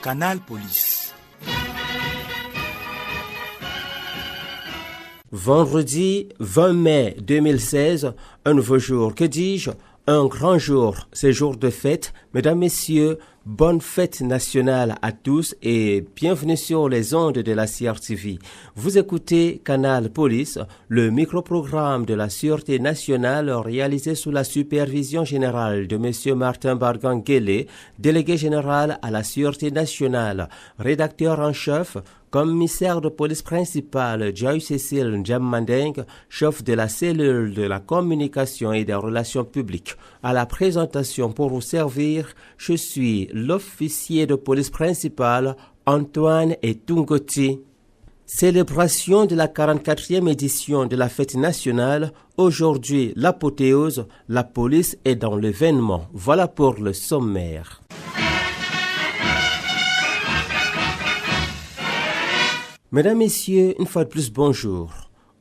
Canal Police. Vendredi 20 mai 2016, un nouveau jour, que dis-je, un grand jour, c'est jour de fête. Mesdames, Messieurs, bonne fête nationale à tous et bienvenue sur les ondes de la CRTV. Vous écoutez Canal Police, le microprogramme de la Sûreté nationale réalisé sous la supervision générale de M. Martin Bargan-Guélé, délégué général à la Sûreté nationale, rédacteur en chef, commissaire de police principal Joy Cécile Ndjamandeng, chef de la cellule de la communication et des relations publiques. À la présentation pour vous servir, je suis l'officier de police principal Antoine Etungoti. Célébration de la 44e édition de la fête nationale. Aujourd'hui, l'apothéose, la police est dans l'événement. Voilà pour le sommaire. Mesdames, Messieurs, une fois de plus, bonjour.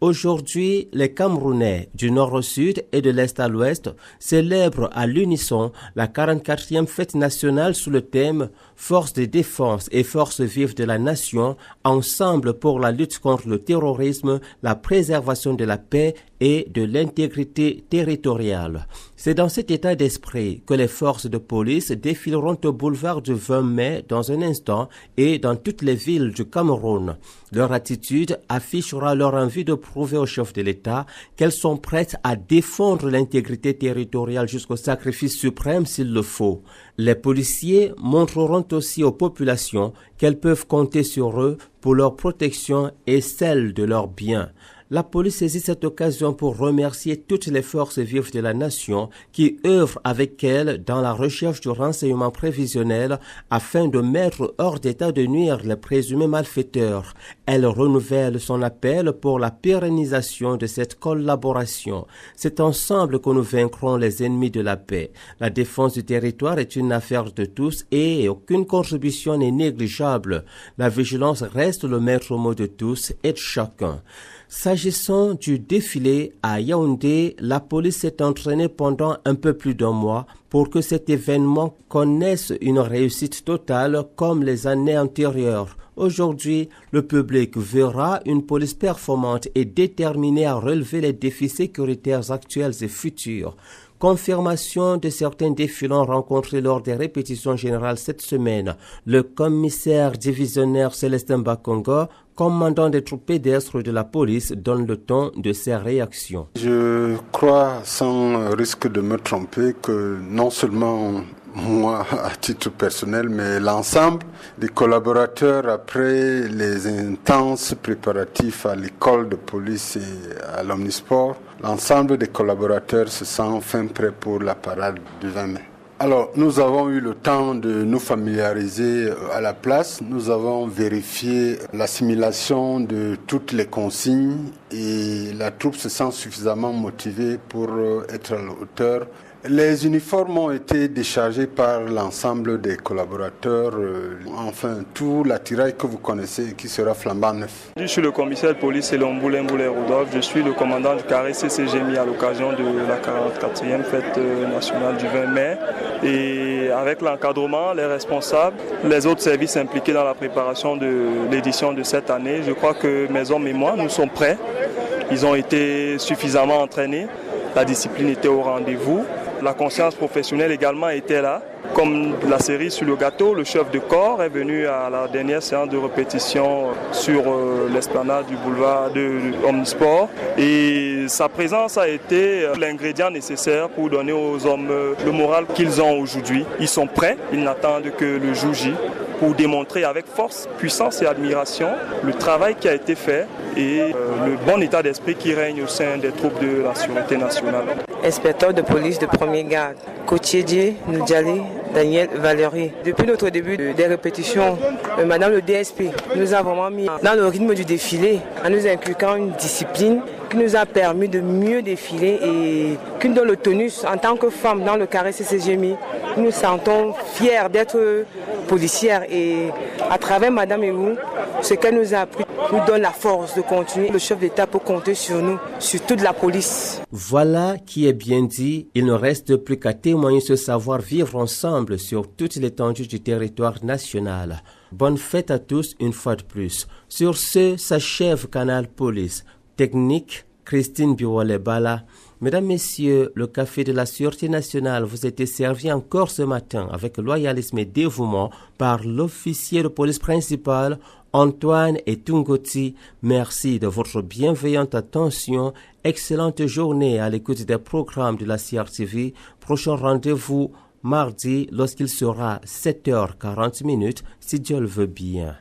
Aujourd'hui, les Camerounais du nord au sud et de l'est à l'ouest célèbrent à l'unisson la 44e fête nationale sous le thème « Forces de défense et forces vives de la nation, ensemble pour la lutte contre le terrorisme, la préservation de la paix et de l'intégrité territoriale ». C'est dans cet état d'esprit que les forces de police défileront au boulevard du 20 mai dans un instant et dans toutes les villes du Cameroun. Leur attitude affichera leur envie de prouver au chef de l'État qu'elles sont prêtes à défendre l'intégrité territoriale jusqu'au sacrifice suprême s'il le faut. Les policiers montreront aussi aux populations qu'elles peuvent compter sur eux pour leur protection et celle de leurs biens. La police saisit cette occasion pour remercier toutes les forces vives de la nation qui œuvrent avec elle dans la recherche du renseignement prévisionnel afin de mettre hors d'état de nuire les présumés malfaiteurs. Elle renouvelle son appel pour la pérennisation de cette collaboration. C'est ensemble que nous vaincrons les ennemis de la paix. La défense du territoire est une affaire de tous et aucune contribution n'est négligeable. La vigilance reste le maître mot de tous et de chacun. S'agissant du défilé à Yaoundé, la police s'est entraînée pendant un peu plus d'un mois pour que cet événement connaisse une réussite totale comme les années antérieures. Aujourd'hui, le public verra une police performante et déterminée à relever les défis sécuritaires actuels et futurs. Confirmation de certains défilants rencontrés lors des répétitions générales cette semaine. Le commissaire divisionnaire Célestin Bakongo, commandant des troupes pédestres de la police, donne le ton de ses réactions. Je crois, sans risque de me tromper, que non seulement moi à titre personnel, mais l'ensemble des collaborateurs, après les intenses préparatifs à l'école de police et à l'Omnisport, l'ensemble des collaborateurs se sent enfin prêts pour la parade du 20 mai. Alors, nous avons eu le temps de nous familiariser à la place. Nous avons vérifié l'assimilation de toutes les consignes et la troupe se sent suffisamment motivée pour être à la hauteur. Les uniformes ont été déchargés par l'ensemble des collaborateurs, enfin tout l'attirail que vous connaissez qui sera flambant neuf. Je suis le commissaire de police Elon Rodolphe, je suis le commandant du carré CCGMI à l'occasion de la 44e fête nationale du 20 mai. Et avec l'encadrement, les responsables, les autres services impliqués dans la préparation de l'édition de cette année, je crois que mes hommes et moi, nous sommes prêts. Ils ont été suffisamment entraînés, la discipline était au rendez-vous. La conscience professionnelle également était là. Comme la cerise sur le gâteau, le chef de corps est venu à la dernière séance de répétition sur l'esplanade du boulevard de Omnisport. Et sa présence a été l'ingrédient nécessaire pour donner aux hommes le moral qu'ils ont aujourd'hui. Ils sont prêts, ils n'attendent que le jour J pour démontrer avec force, puissance et admiration le travail qui a été fait et le bon état d'esprit qui règne au sein des troupes de la Sûreté nationale. Inspecteur de police de premier garde, Kotiedje Ndjali Daniel Valérie. Depuis notre début des répétitions, Madame le DSP nous a vraiment mis dans le rythme du défilé en nous inculquant une discipline qui nous a permis de mieux défiler et qui nous donne le tonus en tant que femme dans le carré CCGMI. Nous nous sentons fière d'être policière et à travers Madame Ehou, ce qu'elle nous a appris nous donne la force de continuer. Le chef d'État peut compter sur nous, sur toute la police. Voilà qui est bien dit. Il ne reste plus qu'à témoigner ce savoir-vivre ensemble sur toute l'étendue du territoire national. Bonne fête à tous une fois de plus. Sur ce, s'achève Canal Police. Technique, Christine Biwale-Bala. Mesdames, Messieurs, le café de la Sûreté nationale vous était servi encore ce matin avec loyalisme et dévouement par l'officier de police principal Antoine Etungoti. Merci de votre bienveillante attention. Excellente journée à l'écoute des programmes de la CRTV. Prochain rendez-vous mardi lorsqu'il sera 7h40 si Dieu le veut bien.